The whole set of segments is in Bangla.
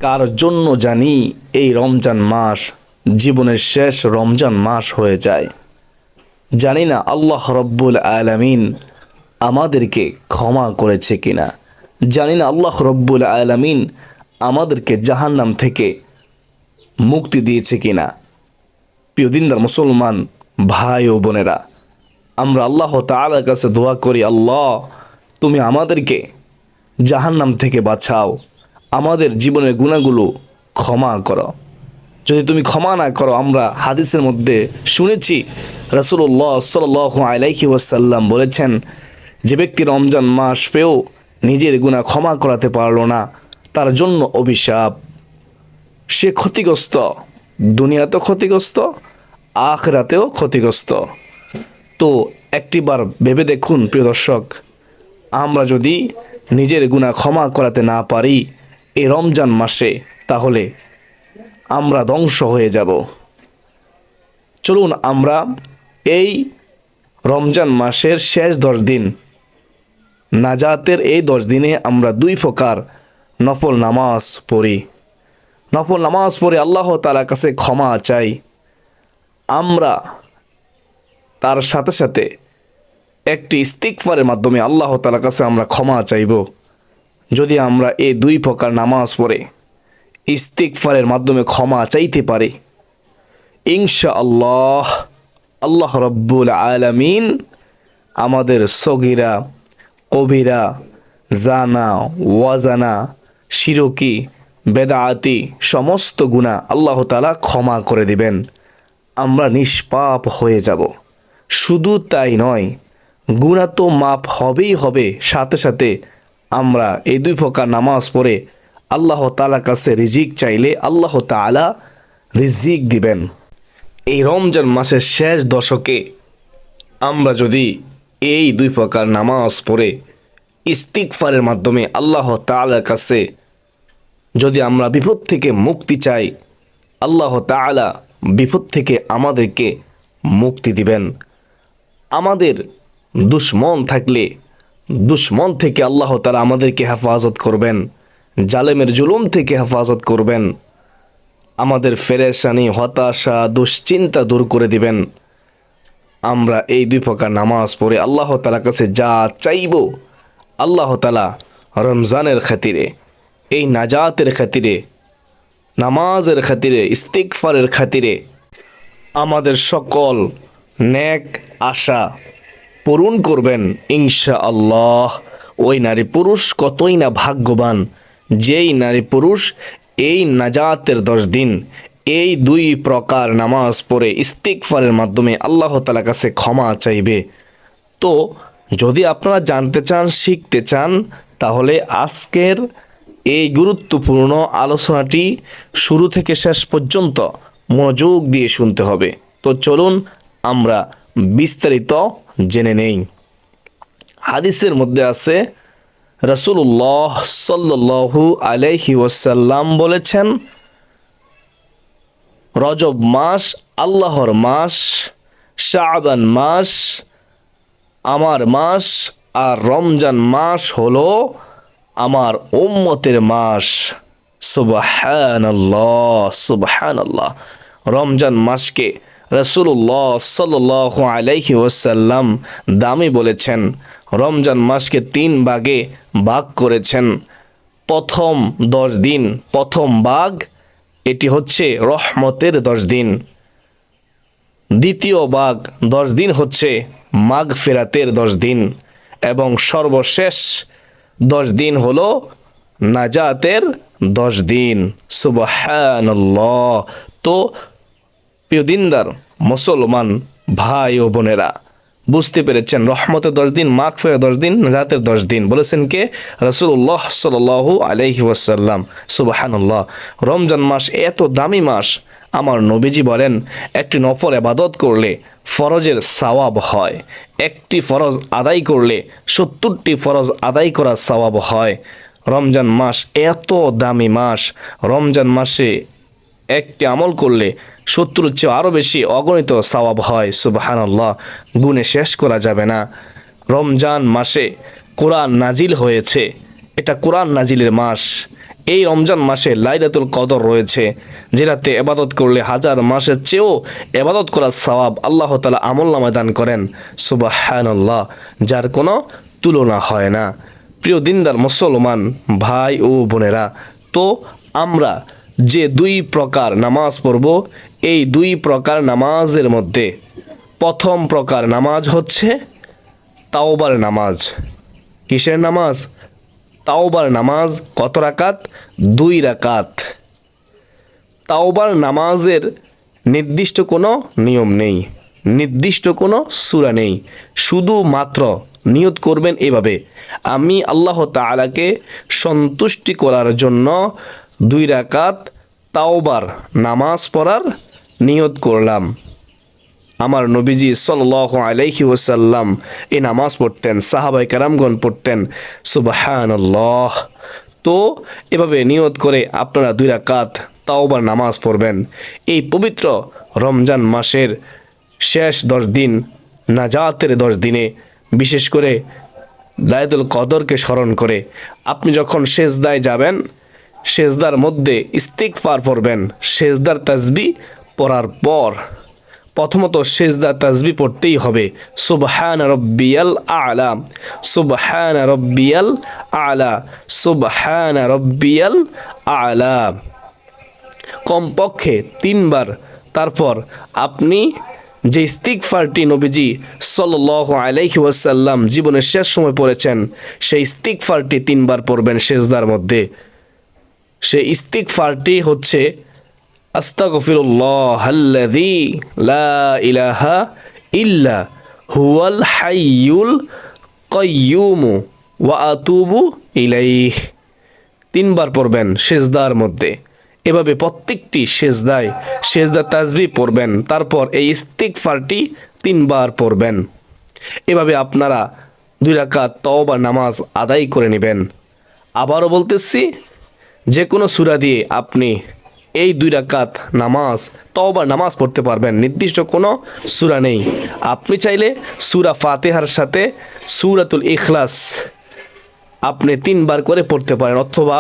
কার জন্য জানি এই রমজান মাস জীবনের শেষ রমজান মাস হয়ে যায়। জানি না আল্লাহ রব্বুল আলামিন আমাদেরকে ক্ষমা করেছে কিনা। জানি না আল্লাহ রব্বুল আলামিন আমাদেরকে জাহান্নাম থেকে মুক্তি দিয়েছে কিনা। প্রিয় দিনদার মুসলমান ভাই ও বোনেরা, আমরা আল্লাহ তাআলার কাছে দোয়া করি, আল্লাহ তুমি আমাদেরকে জাহান্নাম থেকে বাঁচাও, আমাদের জীবনের গুনাহগুলো ক্ষমা করো। যদি তুমি ক্ষমা না করো, আমরা হাদিসের মধ্যে শুনেছি রাসূলুল্লাহ সাল্লাল্লাহু আলাইহি ওয়াসাল্লাম বলেছেন, যে ব্যক্তি রমজান মাস পেয়েও নিজের গুনাহ ক্ষমা করাতে পারল না, তার জন্য অভিশাপ। সে ক্ষতিগ্রস্ত, দুনিয়াতেও ক্ষতিগ্রস্ত, আখিরাতেও ক্ষতিগ্রস্ত। তো একটিবার ভেবে দেখুন প্রিয় দর্শক, আমরা যদি নিজের গুনাহ ক্ষমা করাতে না পারি এই রমজান মাসে, তাহলে আমরা ধ্বংস হয়ে যাব। চলুন আমরা এই রমজান মাসের শেষ 10 দিন, নাজাতের এই 10 দিনে আমরা 2 প্রকার নফল নামাজ পড়ি। নফল নামাজ পড়ে আল্লাহ তাআলার কাছে ক্ষমা চাই। আমরা তার সাথে সাথে একটি ইস্তিগফারের মাধ্যমে আল্লাহ তাআলার কাছে আমরা ক্ষমা চাইব। যদি আমরা এই 2 প্রকার নামাজ পড়ে ইস্তিগফারের মাধ্যমে ক্ষমা চাইতে পারি, ইনশাআল্লাহ আল্লাহ রব্বুল আলামিন আমাদের সগীরা কবিরা, জানা ওয়াজানা, শিরকি, বেদাআতি সমস্ত গুনাহ আল্লাহ তাআলা ক্ষমা করে দিবেন। আমরা নিষ্পাপ হয়ে যাব। শুধু তাই নয়, গুনাহ তো মাপ হবেই হবে, সাথে সাথে আমরা এই 2 প্রকার নামাজ পড়ে আল্লাহ তাআলার কাছে রিজিক চাইলে আল্লাহ তাআলা রিজিক দিবেন। এই রমজান মাসের শেষ দশকে আমরা যদি এই 2 প্রকার নামাজ পড়ে ইস্তিগফারের মাধ্যমে আল্লাহ তাআলার কাছে যদি আমরা বিপদ থেকে মুক্তি চাই, আল্লাহ তাআলা বিপদ থেকে আমাদেরকে মুক্তি দিবেন। আমাদের দুশমন থাকলে দুশমন থেকে আল্লাহ তাআলা আমাদেরকে হেফাজত করবেন, জালেমের জুলুম থেকে হেফাজত করবেন, আমাদের পেরেশানি, হতাশা, দুশ্চিন্তা দূর করে দিবেন। আমরা এই 2 প্রকার নামাজ পড়ে আল্লাহ তাআলার কাছে যা চাইব, আল্লাহ তাআলা রমজানের খাতিরে, এই নাজাতের খাতিরে, নামাজের খাতিরে, ইস্তিগফারের খাতিরে আমাদের সকল নেক আশা পূরণ করবেন ইনশাআল্লাহ। ওই নারী পুরুষ কতই না ভাগ্যবান, যেই নারী পুরুষ এই নাজাতের 10 দিন এই 2 প্রকার নামাজ পড়ে ইস্তিগফারের মাধ্যমে আল্লাহ তাআলার কাছে ক্ষমা চাইবে। তো যদি আপনারা জানতে চান, শিখতে চান, তাহলে আজকের এই গুরুত্বপূর্ণ আলোচনাটি শুরু থেকে শেষ পর্যন্ত মনোযোগ দিয়ে শুনতে হবে। তো চলুন আমরা বিস্তারিত জেনে নেই। হাদিসের মধ্যে আছে, রাসূলুল্লাহ সাল্লাল্লাহু আলাইহি ওয়াসাল্লাম বলেছেন, রজব মাস আল্লাহর মাস, শাবান মাস আমার মাস, আর রমজান মাস হলো আমার উম্মতের মাস। সুবহানাল্লাহ সুবহানাল্লাহ। রমজান মাসকে রাসূলুল্লাহ সাল্লাল্লাহু আলাইহি ওয়াসাল্লাম দামি বলেছেন। রমজান মাসকে 3 ভাগে ভাগ করেছেন। প্রথম 10 দিন, প্রথম ভাগ এটি হচ্ছে রহমতের 10 দিন। দ্বিতীয় ভাগ 10 দিন হচ্ছে মাগফিরাতের 10 দিন, এবং সর্বশেষ 10 দিন হলো নাজাতের 10 দিন। সুবহানাল্লাহ। তো প্রিয় দিনদার মুসলমান ভাই ও বোনেরা, বুঝতে পেরেছেন, রহমতের 10 দিন, মাগফিরাতের 10 দিন, নাজাতের 10 দিন বলেছেন কে? রাসূলুল্লাহ সাল্লাল্লাহু আলাইহি ওয়াসাল্লাম। সুবহানাল্লাহ। রমজান মাস এত দামি মাস, আমার নবীজি বলেন, একটি নফল ইবাদত করলে ফরজের সওয়াব হয়, একটি ফরজ আদায় করলে 70টি ফরজ আদায় করার সওয়াব হয়। রমজান মাস এত দামি মাস, রমজান মাসে একটি আমল করলে 70-র চেয়ে আরও বেশি অগণিত সওয়াব হয়। সুবহানাল্লাহ, গুণে শেষ করা যাবে না। রমজান মাসে কোরআন নাজিল হয়েছে, এটা কোরআন নাজিলের মাস। এই রমজান মাসে লাইলাতুল কদর রয়েছে, যেটাতে এবাদত করলে হাজার মাসের চেয়েও এবাদত করার সওয়াব আল্লাহ তাআলা আমলনামায় দান করেন। সুবহানাল্লাহ, যার কোনো তুলনা হয় না। প্রিয় দিনদার মুসলমান ভাই ও বোনেরা, তো আমরা যে দুই প্রকার নামাজ পড়ব, এই দুই প্রকার নামাজের মধ্যে প্রথম প্রকার নামাজ হচ্ছে তাওবার নামাজ। কিসের নামাজ? তাওবার নামাজ। কত রাকাত? 2 রাকাত। তাওবার নামাজের নির্দিষ্ট কোনো নিয়ম নেই, নির্দিষ্ট কোনো সূরা নেই, শুধুমাত্র নিয়ত করবেন এভাবে, আমি আল্লাহ তাআলাকে সন্তুষ্টি করার জন্য 2 রাকাত তাওবার নামাজ পড়ার নিয়ত করলাম। আমার নবীজি সাল্লাল্লাহু আলাইহি ওয়াসাল্লাম এই নামাজ পড়তেন, সাহাবায়ে কেরামগণ পড়তেন। সুবহানাল্লাহ। তো এভাবে নিয়ত করে আপনারা 2 রাকাত তাওবার নামাজ পড়বেন। এই পবিত্র রমজান মাসের শেষ 10 দিন, নাজাতের 10 দিনে, বিশেষ করে লাইলাতুল কদরকে স্মরণ করে আপনি যখন সেজদায় যাবেন, সেজদার মধ্যে ইস্তিগফার পড়বেন। সেজদার তাসবিহ পড়ার পর প্রথমত সেজদা তাসবিহ পড়তেই হবে, সুবহানা রব্বিয়াল আ'লা, সুবহানা রব্বিয়াল আ'লা, সুবহানা রব্বিয়াল আ'লা, কমপক্ষে 3 বার। তারপর আপনি যে ইস্তিগফারটি নবীজি সাল্লাল্লাহু আলাইহি ওয়াসাল্লাম জীবনের শেষ সময় পড়েছেন, সেই ইস্তিগফারটি 3 বার পড়বেন সেজদার মধ্যে। সেই ইস্তিগফারটি হচ্ছে আস্তাগফিরুল্লাহাল্লাযী লা ইলাহা ইল্লা হুয়াল হাইয়ুল কাইয়্যুম ওয়া আতুবু ইলাইহি। 3 বার পড়বেন সেজদার মধ্যে। এভাবে প্রত্যেকটি সেজদায় সেজদা তাসবিহ পড়বেন, তারপর এই ইস্তিগফারটি 3 বার পড়বেন। এভাবে আপনারা 2 রাকাত তাওবার নামাজ আদায় করে নেবেন। আবারও বলতেছি, যে কোনো সূরা দিয়ে আপনি এই 2 রাকাত নামাজ তাওবার নামাজ পড়তে পারবেন, নির্দিষ্ট কোনো সূরা নেই। আপনি চাইলে সূরা ফাতিহার সাথে সূরাতুল ইখলাস আপনি 3 বার করে পড়তে পারেন, অথবা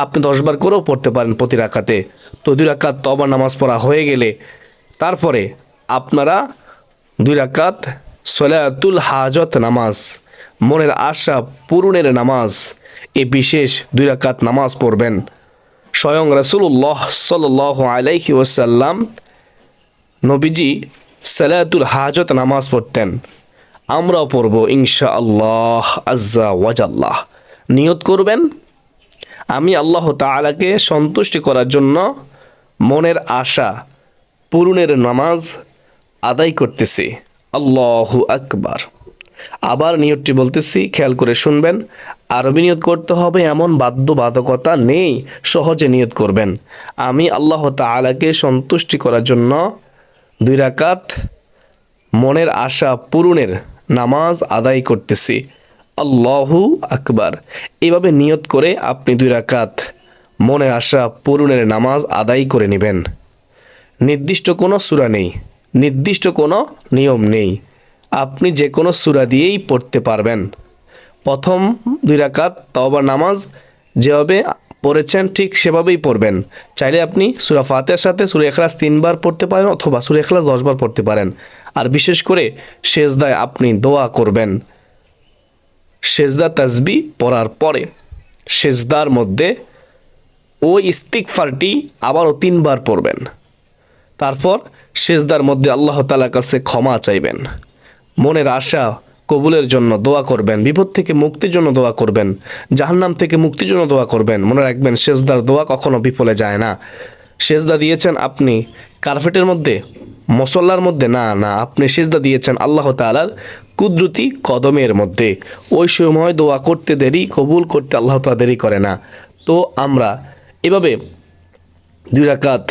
আপনি 10 বার করেও পড়তে পারেন প্রতি রাকাতে। তো 2 রাকাত তাওবার নামাজ পড়া হয়ে গেলে তারপরে আপনারা 2 রাকাত সলাতুল হাজত নামাজ, মনের আশা পূরণের নামাজ, এই বিশেষ 2 রাকাত নামাজ পড়বেন। স্বয়ং রাসূলুল্লাহ সাল্লাল্লাহু আলাইহি ওয়াসাল্লাম নবীজি সালাতুল হাজত নামাজ পড়তেন, আমরাও পড়ব ইনশাআল্লাহ আজ্জা ওয়াজাল্লাহ। নিয়ত করবেন, আমি আল্লাহ তাআলাকে সন্তুষ্টি করার জন্য মনের আশা পূরণের নামাজ আদায় করতেছি। আল্লাহু আকবার। আবার নিয়তটি বলতেছি, খেয়াল করে শুনবেন। আরবি নিয়ত করতে হবে এমন বাধ্যবাধকতা নেই, সহজে নিয়ত করবেন। আমি আল্লাহ তাআলাকে সন্তুষ্টি করার জন্য 2 রাকাত মনের আশা পূরণের নামাজ আদায় করতেছি। আল্লাহু আকবার। এভাবে নিয়ত করে আপনি 2 রাকাত মনের আশা পূরণের নামাজ আদায় করে নেবেন। নির্দিষ্ট কোনো সূরা নেই, নির্দিষ্ট কোনো নিয়ম নেই, আপনি যে কোনো সূরা দিয়েই পড়তে পারবেন। প্রথম 2 রাকাত তাওবার নামাজ যেভাবে পড়েছেন ঠিক সেভাবেই পড়বেন। চাইলে আপনি সূরা ফাতিহার সাথে সূরা ইখলাস 3 বার পড়তে পারেন, অথবা সূরা ইখলাস 10 বার পড়তে পারেন। আর বিশেষ করে সেজদায় আপনি দোয়া করবেন। সেজদা তাসবিহ পড়ার পরে সেজদার মধ্যে ওই ইস্তিগফারটি আবারও 3 বার পড়বেন। তারপর সেজদার মধ্যে আল্লাহ তাআলার কাছে ক্ষমা চাইবেন, মনের আশা কবুলের জন্য দোয়া করবেন, বিপদ থেকে মুক্তির জন্য দোয়া করবেন, জাহান্নাম থেকে মুক্তির জন্য দোয়া করবেন। মনে রাখবেন, সেজদার দোয়া কখনো বিফলে যায় না। সেজদা দিয়েছেন আপনি কার্পেটের মধ্যে, মুসল্লার মধ্যে না, আপনি সেজদা দিয়েছেন আল্লাহ তাআলার কুদরতি কদমের মধ্যে। ওই সময় দোয়া করতে দেরি, কবুল করতে আল্লাহ তাআলা দেরি করে না। তো আমরা এভাবে 2 রাকাত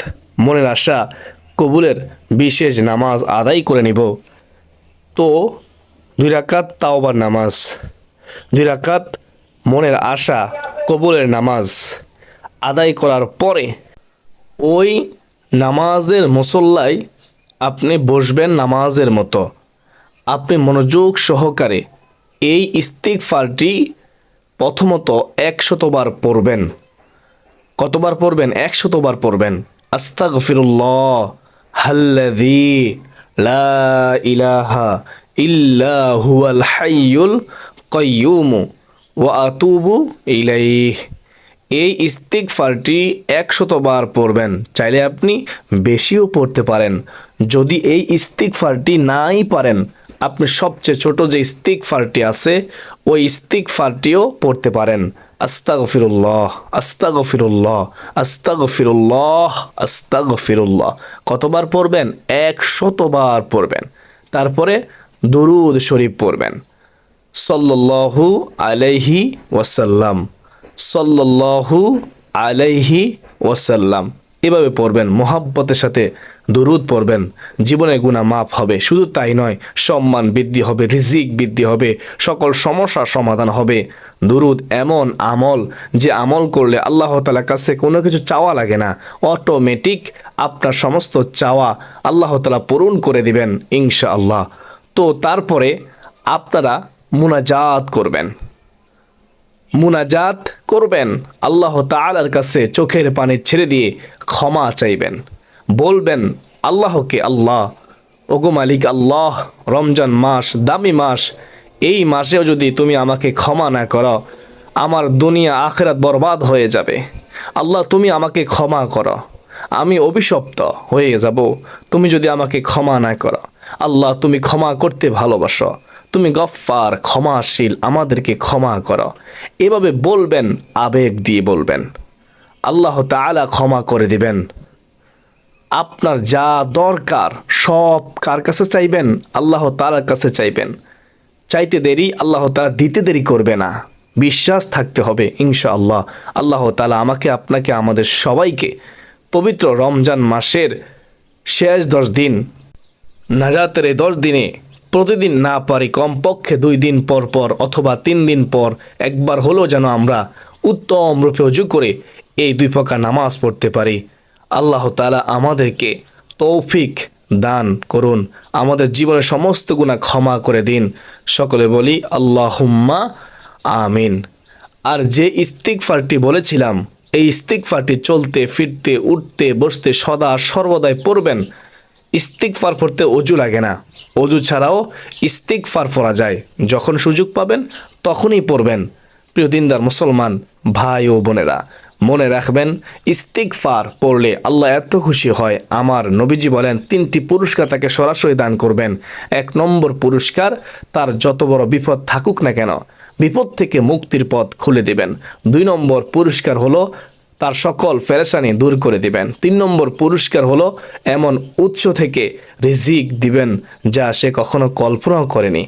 মনের আশা কবুলের বিশেষ নামাজ আদায় করে নিব। তো 2 রাকাত তাওবার নামাজ, 2 রাকাত মনের আশা কবুলের নামাজ আদায় করার পরে ওই নামাজের মুসল্লায় আপনি বসবেন নামাজের মতো। আপনি মনোযোগ সহকারে এই ইস্তিগফারটি প্রথমত 100 বার পড়বেন। কতবার পড়বেন? 100বার পড়বেন। আস্তাগফিরুল্লাহ হাল্লাযী লা ইলাহা ইল্লা হুয়াল হাইয়ুল কাইয়্যুম ওয়া আতুবু ইলাইহি। এই ইস্তিগফারটি 100বার পড়বেন। চাইলে আপনি বেশিও পড়তে পারেন। যদি এই ইস্তিগফারটি নাই পারেন, আপনি সবচেয়ে ছোট যে ইস্তিগফারটি আছে ওই ইস্তিগফারটিও পড়তে পারেন। আস্তাগফিরুল্লাহ আস্তাগফিরুল্লাহ আস্তাগফিরুল্লাহ আস্তাগফিরুল্লাহ। কতবার পড়বেন? 100বার পড়বেন। তারপরে দুরূদ শরীফ পড়বেন। সাল্লাল্লাহু আলাইহি ওয়াসাল্লাম, সাল্লাল্লাহু আলাইহি ওয়াসাল্লাম। এভাবে পড়বেন, মোহাব্বতের সাথে দুরূদ পড়বেন। জীবনের গুনাহ মাফ হবে। শুধু তাই নয়, সম্মান বৃদ্ধি হবে, রিজিক বৃদ্ধি হবে, সকল সমস্যার সমাধান হবে। দুরূদ এমন আমল যে আমল করলে আল্লাহ তাআলার কাছে কোনো কিছু চাওয়া লাগে না, অটোমেটিক আপনার সমস্ত চাওয়া আল্লাহ তাআলা পূরণ করে দিবেন ইনশাআল্লাহ। তো তারপরে আপনারা মুনাজাত করবেন। মুনাজাত করবেন আল্লাহ তাআলার কাছে, চোখের পানি ছেড়ে দিয়ে ক্ষমা চাইবেন। বলবেন আল্লাহকে, আল্লাহ ওগো মালিক আল্লাহ, রমজান মাস দামি মাস, এই মাসেও যদি তুমি আমাকে ক্ষমা না করো, আমার দুনিয়া আখিরাত বরবাদ হয়ে যাবে। আল্লাহ তুমি আমাকে ক্ষমা করো, আমি অভিশপ্ত হয়ে যাব তুমি যদি আমাকে ক্ষমা না করো। আল্লাহ তুমি ক্ষমা করতে ভালোবাসো, তুমি গফফার ক্ষমাশীল, আমাদেরকে ক্ষমা করো। এভাবে বলবেন, আবেগ দিয়ে বলবেন। আল্লাহ তাআলা ক্ষমা করে দিবেন। আপনার যা দরকার সব কার কাছে চাইবেন? আল্লাহ তাআলার কাছে চাইবেন। চাইতে দেরি আল্লাহ তাআলা দিতে দেরি করবে না, বিশ্বাস থাকতে হবে ইনশাআল্লাহ। আল্লাহ তাআলা আমাকে, আপনাকে, আমাদের সবাইকে পবিত্র রমজান মাসের শেষ 10 দিন, নাজাতের এই 10 দিনে প্রতিদিন না পারি কমপক্ষে 2 দিন পর পর অথবা 3 দিন পর একবার হলেও যেন আমরা উত্তম রূপে ওযু করে এই 2 প্রকার নামাজ পড়তে পারি। আল্লাহ তাআলা আমাদেরকে তৌফিক দান করুন, আমাদের জীবনের সমস্ত গুনাহ ক্ষমা করে দিন। সকলে বলি আল্লাহুম্মা আমিন। আর যে ইস্তিগফারটি বলেছিলাম, এই ইস্তিগফারটি চলতে ফিরতে উঠতে বসতে সদা সর্বদাই পড়বেন। ইস্তিগফার পড়তে অজু লাগে না, অজু ছাড়াও ইস্তিগফার পড়া যায়। যখন সুযোগ পাবেন তখনই পড়বেন। প্রিয় দিনদার মুসলমান ভাই ও বোনেরা, মনে রাখবেন ইস্তিগফার পড়লে আল্লাহ এত খুশি হয়, আমার নবীজি বলেন 3টি পুরস্কার তাকে সরাসরি দান করবেন। 1 নম্বর পুরস্কার, তার যত বড় বিপদ থাকুক না কেন বিপদ থেকে মুক্তির পথ খুলে দিবেন। 2 নম্বর পুরস্কার হলো তার সকল পেরেশানি দূর করে দিবেন। 3 নম্বর পুরস্কার হলো এমন উৎস থেকে রিজিক দিবেন যা সে কখনো কল্পনাও করেনি।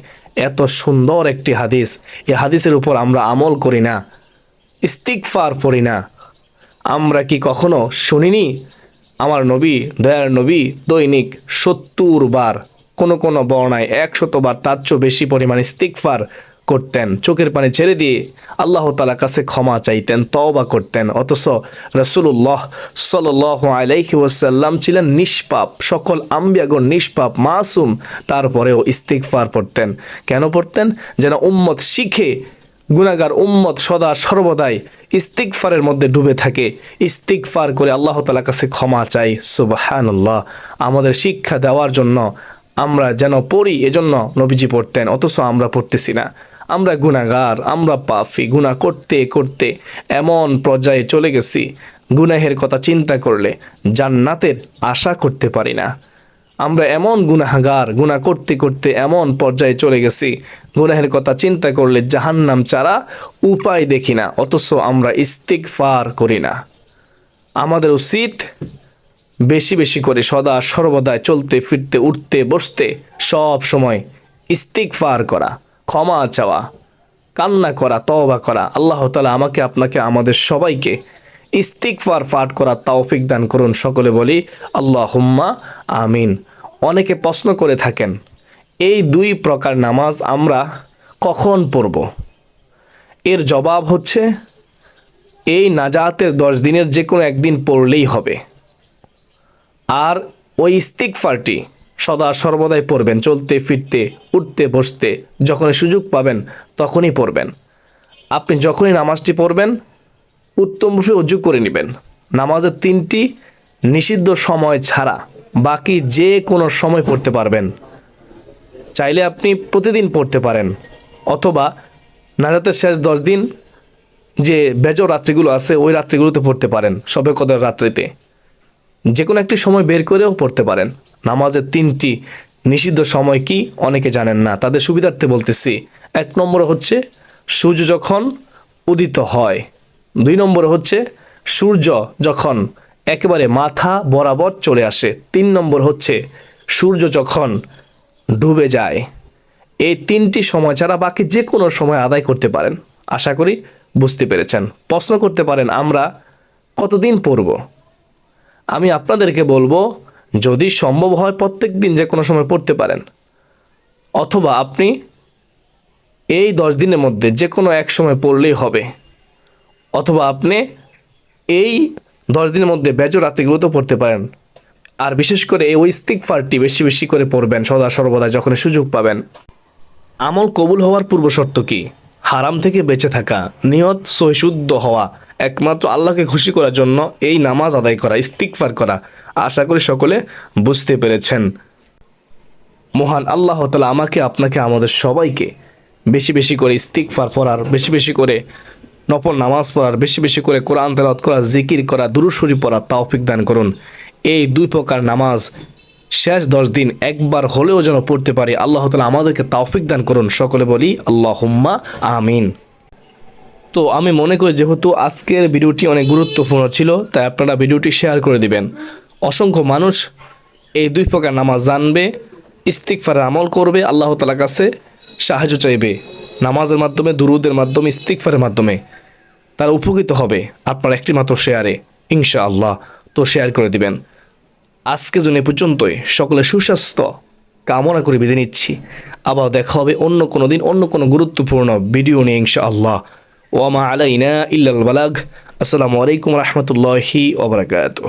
এত সুন্দর একটি হাদিস, এই হাদিসের উপর আমরা আমল করি না, ইস্তিগফার পড়ি না। আমরা কি কখনো শুনিনি আমার নবী, দয়ার নবী দৈনিক 70 বার, কোন কোন বর্ণায় 100 বার, তার চেয়ে বেশি পরিমাণ ইস্তিগফার করতেন। চোখের পানি ছেড়ে দিয়ে আল্লাহ তাআলার কাছে ক্ষমা চাইতেন, তওবা করতেন। অথচ রাসূলুল্লাহ সাল্লাল্লাহু আলাইহি ওয়াসাল্লাম ছিলেন নিষ্পাপ, সকল আম্বিয়াগণ নিষ্পাপ, মাসুম, তারপরেও ইস্তিগফার পড়তেন। কেন পড়তেন? যেন উম্মত শিখে গুনাহগার উম্মত সদা সর্বদাই ইস্তিগফারের মধ্যে ডুবে থাকে, ইস্তিগফার করে আল্লাহ তাআলার কাছে ক্ষমা চাই। সুবহানাল্লাহ। আমাদের শিক্ষা দেওয়ার জন্য আমরা যেন পড়ি, এজন্য নবীজি পড়তেন, অথচ আমরা পড়তেছি না। আমরা গুনাহগার, আমরা পাপী, গুনাহ করতে করতে এমন পর্যায়ে চলে গেছি, গুনাহের কথা চিন্তা করলে জান্নাতের আশা করতে পারি না। আমরা এমন গুনাহগার, গুনাহ করতে করতে এমন পর্যায়ে চলে গেছি, গুনাহের কথা চিন্তা করলে জাহান্নাম ছাড়া উপায় দেখি না, অথচ আমরা ইস্তিগফার করি না। আমাদের উচিত বেশি বেশি করে সদা সর্বদাই চলতে ফিরতে উঠতে বসতে সব সময় ইস্তিগফার করা, ক্ষমা চাওয়া, কান্না করা, তওবা করা। আল্লাহ তাআলা আমাকে, আপনাকে, আমাদের সবাইকে ইস্তিগফার পাঠ করা তৌফিক দান করুন। সকলে বলি আল্লাহুম্মা আমিন। অনেকে প্রশ্ন করে থাকেন এই 2 প্রকার নামাজ আমরা কখন পড়ব? এর জবাব হচ্ছে এই নাজাতের 10 দিনের যে কোনো একদিন পড়লেই হবে। আর ওই ইস্তিগফারটি সদা সর্বদাই পড়বেন, চলতে ফিরতে উঠতে বসতে, যখনই সুযোগ পাবেন তখনই পড়বেন। আপনি যখনই নামাজটি পড়বেন উত্তমরূপে অজু করে নেবেন। নামাজের 3টি নিষিদ্ধ সময় ছাড়া বাকি যে কোনো সময় পড়তে পারবেন। চাইলে আপনি প্রতিদিন পড়তে পারেন, অথবা নাজাতের শেষ 10 দিন যে বেজর রাত্রিগুলো আছে ওই রাত্রিগুলোতে পড়তে পারেন, শবে কদর রাত্রিতে। যে কোনো একটি সময় বের করেও পড়তে পারেন। নামাজের 3টি নিষিদ্ধ সময় কি অনেকে জানেন না, তাদের সুবিধার্থে বলতেছি। 1 নম্বর হচ্ছে সূর্য যখন উদিত হয়। 2 নম্বর হচ্ছে সূর্য যখন একেবারে মাথা বরাবর চলে আসে। 3 নম্বর হচ্ছে সূর্য যখন ডুবে যায়। এই 3টি সময় ছাড়া বাকি যে কোনো সময় আদায় করতে পারেন। আশা করি বুঝতে পেরেছেন। প্রশ্ন করতে পারেন আমরা কতদিন পড়ব? আমি আপনাদেরকে বলবো, যদি সম্ভব হয় প্রত্যেক দিন যে কোনো সময় পড়তে পারেন, অথবা আপনি এই 10 দিনের মধ্যে যে কোনো এক সময় পড়লেই হবে, অথবা আপনি এই 10 দিনের মধ্যে বেজর রাত্রিগুলোতে পড়তে পারেন। আর বিশেষ করে এই ইস্তিগফারটি বেশি বেশি করে পড়বেন সদা সর্বদা যখন সুযোগ পাবেন। আমল কবুল হওয়ার পূর্ব শর্ত কি? হারাম থেকে বেঁচে থাকা, নিয়ত সহিশুদ্ধ হওয়া, একমাত্র আল্লাহকে খুশি করার জন্য এই নামাজ আদায় করা, ইস্তিগফার করা। আশা করি সকলে বুঝতে পেরেছেন। মহান আল্লাহ তাআলা আমাকে, আপনাকে, আমাদের সবাইকে বেশি বেশি করে ইস্তিগফার পড়ার, বেশি বেশি করে নফল নামাজ পড়ার, বেশি বেশি করে কোরআন তেলাওয়াত করা, জিকির করা, দুরূদ শরীফ পড়া তৌফিক দান করুন। এই 2 প্রকার নামাজ শেষ 10 দিন একবার হলেও যেন পড়তে পারি। আল্লাহ তাআলা আমাদেরকে তৌফিক দান করুন। সকলে বলি আল্লাহুম্মা আমিন। তো আমি মনে করি যেহেতু আজকের ভিডিওটি অনেক গুরুত্বপূর্ণ ছিল, তাই আপনারা ভিডিওটি শেয়ার করে দিবেন। অসংখ্য মানুষ এই 2 প্রকার নামাজ জানবে, ইস্তিগফারের আমল করবে, আল্লাহ তাআলার কাছে সাহায্য চাইবে। নামাজের মাধ্যমে, দুরুদের মাধ্যমে, ইস্তিগফারের মাধ্যমে তারা উপকৃত হবে আপনার একটি মাত্র শেয়ারে, ইনশাআল্লাহ। তো শেয়ার করে দিবেন। আজকে জন্য এ পর্যন্তই। সকলে সুস্বাস্থ্য কামনা করে বিদায় নিচ্ছি। আবার দেখা হবে অন্য কোনো দিন, অন্য কোনো গুরুত্বপূর্ণ ভিডিও নিয়ে, ইনশাআল্লাহ। ওয়া মা আলাইনা ইল্লাল বালাগ। আসসালামু আলাইকুম রহমতুল্লাহি ওয়া বারাকাতুহু।